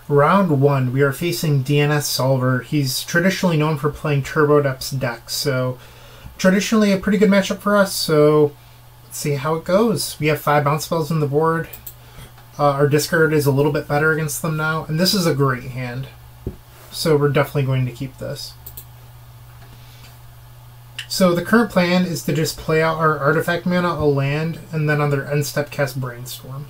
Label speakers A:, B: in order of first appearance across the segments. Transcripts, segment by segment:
A: Round 1, we are facing DNSolver. He's traditionally known for playing Turbo Depth's decks, so traditionally a pretty good matchup for us, so let's see how it goes. We have 5 bounce spells on the board. Our discard is a little bit better against them now, and this is a great hand, so we're definitely going to keep this. So the current plan is to just play out our artifact mana, a land, and then on their end step cast Brainstorm.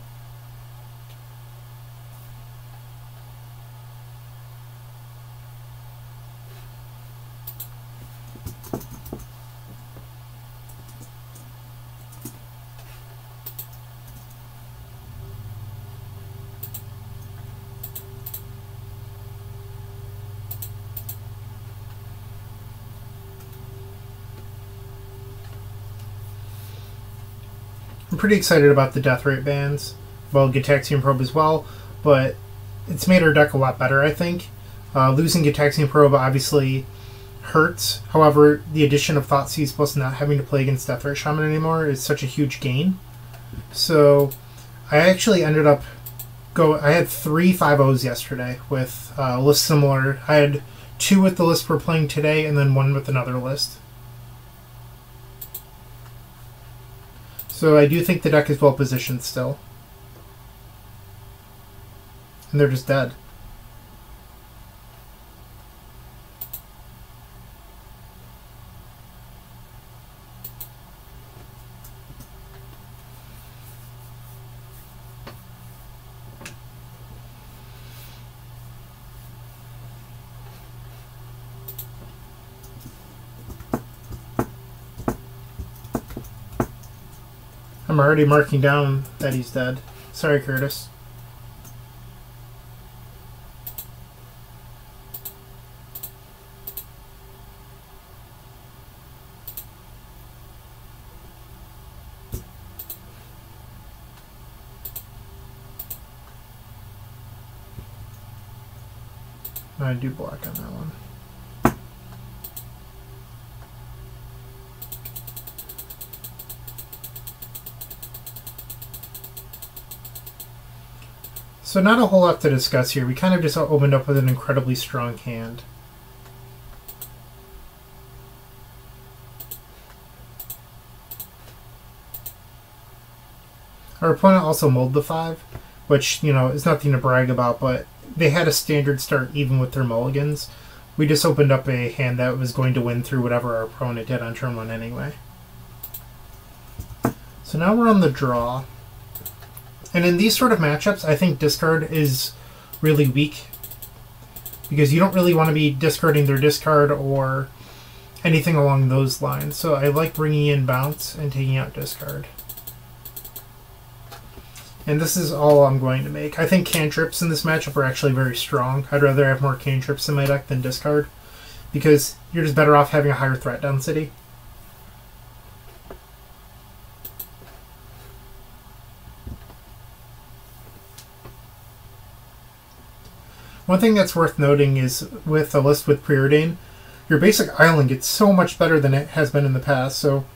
A: I'm pretty excited about the Death Rate bans. Well, Gitaxian Probe as well, but it's made our deck a lot better, I think. Losing Gitaxian Probe obviously hurts. However, the addition of Thoughtseize plus not having to play against Death Rate Shaman anymore is such a huge gain. So I actually ended up I had 3 5-0s yesterday with lists similar. I had 2 with the list we're playing today, and then 1 with another list. So I do think the deck is well positioned still. And they're just dead. I'm already marking down that he's dead. Sorry, Curtis. I do block on that one. So not a whole lot to discuss here. We kind of just opened up with an incredibly strong hand. Our opponent also mulled the 5, which, you know, is nothing to brag about, but they had a standard start even with their mulligans. We just opened up a hand that was going to win through whatever our opponent did on turn 1 anyway. So now we're on the draw. And in these sort of matchups, I think discard is really weak, because you don't really want to be discarding their discard or anything along those lines. So I like bringing in bounce and taking out discard. And this is all I'm going to make. I think cantrips in this matchup are actually very strong. I'd rather have more cantrips in my deck than discard, because you're just better off having a higher threat density. One thing that's worth noting is with a list with Preordain, your basic island gets so much better than it has been in the past. So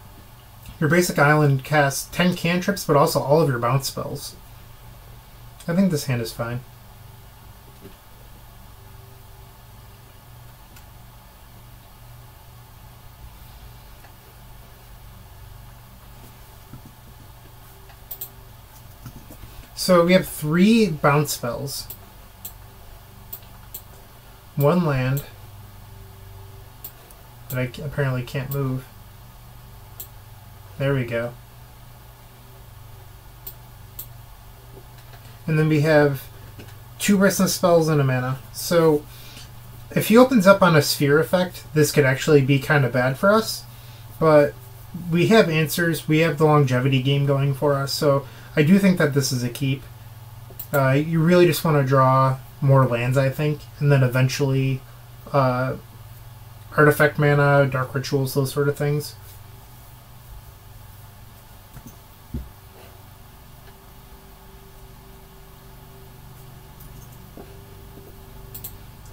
A: your basic island casts 10 cantrips, but also all of your bounce spells. I think this hand is fine. So we have 3 bounce spells. 1 land that I apparently can't move. There we go. And then we have 2 restless spells and a mana. So if he opens up on a sphere effect, this could actually be kind of bad for us. But we have answers. We have the longevity game going for us. So I do think that this is a keep. You really just want to draw more lands, I think, and then eventually artifact mana, dark rituals, those sort of things.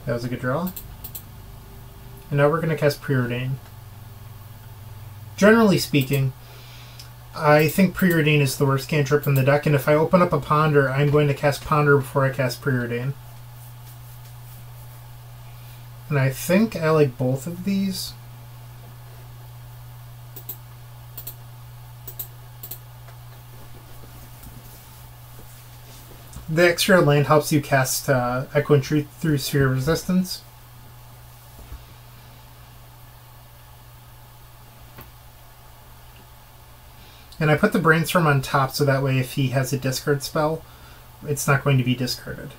A: That was a good draw. And now we're going to cast Preordain. Generally speaking, I think Preordain is the worst cantrip in the deck, and if I open up a Ponder, I'm going to cast Ponder before I cast Preordain. And I think I like both of these. The extra land helps you cast Echo and Truth through Sphere of Resistance. And I put the Brainstorm on top so that way if he has a discard spell, it's not going to be discarded.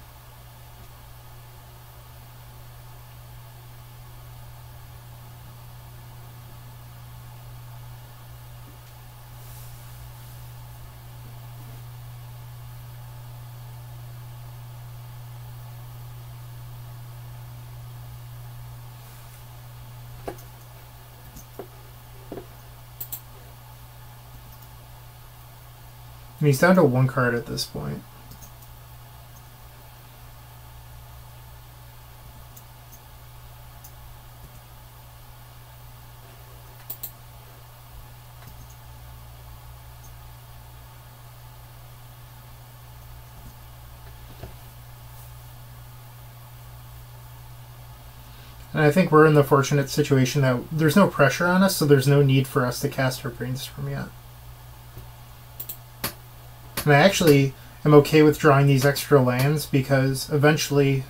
A: And he's down to one card at this point. And I think we're in the fortunate situation that there's no pressure on us, so there's no need for us to cast our Brainstorm yet. And I actually am okay with drawing these extra lands because eventually...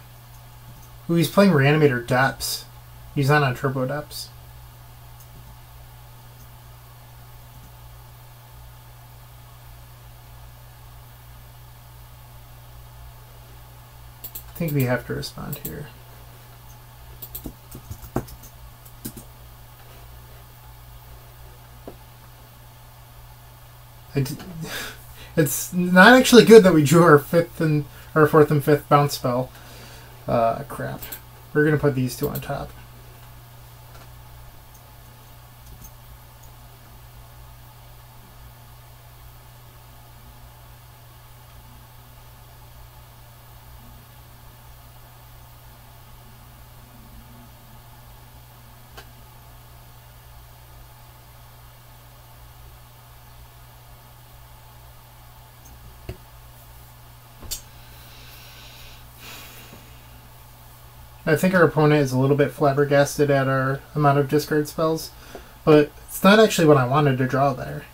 A: Ooh, he's playing Reanimator Depths. He's not on Turbo Depths. I think we have to respond here. It's not actually good that we drew our fourth and fifth bounce spell. Crap. We're gonna put these two on top. I think our opponent is a little bit flabbergasted at our amount of discard spells, but it's not actually what I wanted to draw there.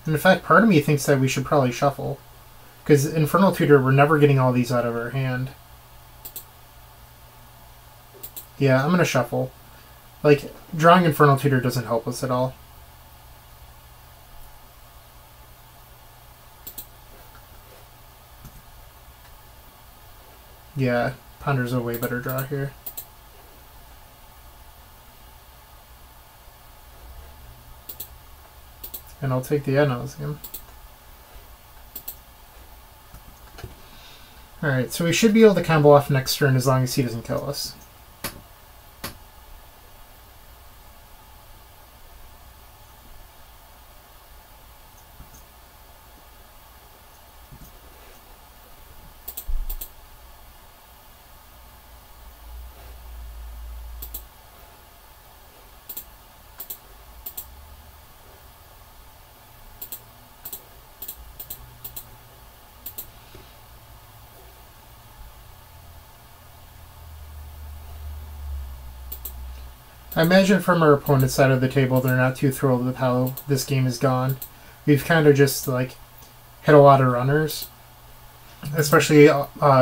A: And in fact, part of me thinks that we should probably shuffle, because Infernal Tutor, we're never getting all these out of our hand. Yeah, I'm going to shuffle. Like, drawing Infernal Tutor doesn't help us at all. Yeah, Ponder's a way better draw here. And I'll take the Ad Nauseam. Alright, so we should be able to combo off next turn as long as he doesn't kill us. I imagine from our opponent's side of the table, they're not too thrilled with how this game is gone. We've kind of just, like, hit a lot of runners. Especially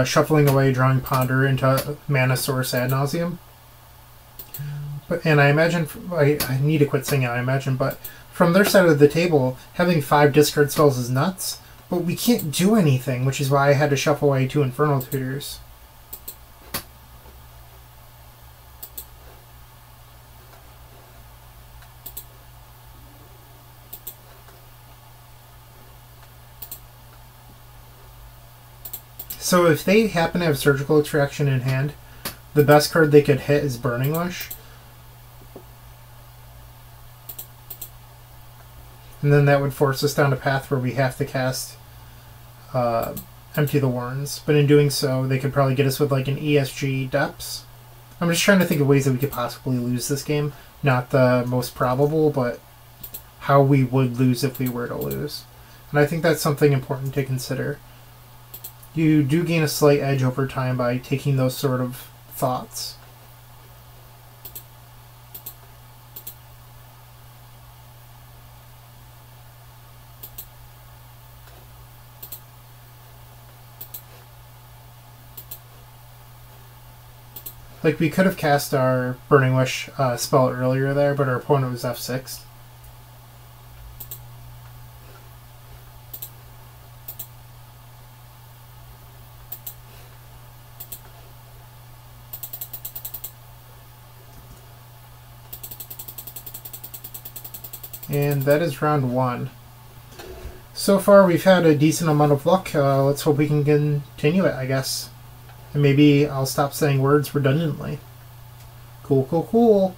A: shuffling away, drawing Ponder into Mana Source Ad Nauseam. And I imagine, I need to quit saying I imagine, but from their side of the table, having 5 discard spells is nuts. But we can't do anything, which is why I had to shuffle away 2 Infernal Tutors. So if they happen to have Surgical Extraction in hand, the best card they could hit is Burning Wish. And then that would force us down a path where we have to cast Empty the Warrens. But in doing so, they could probably get us with like an ESG Depths. I'm just trying to think of ways that we could possibly lose this game. Not the most probable, but how we would lose if we were to lose. And I think that's something important to consider. You do gain a slight edge over time by taking those sort of thoughts. Like, we could have cast our Burning Wish spell earlier there, but our opponent was F6. And that is round 1. So far, we've had a decent amount of luck. Let's hope we can continue it, I guess. And maybe I'll stop saying words redundantly. Cool, cool, cool.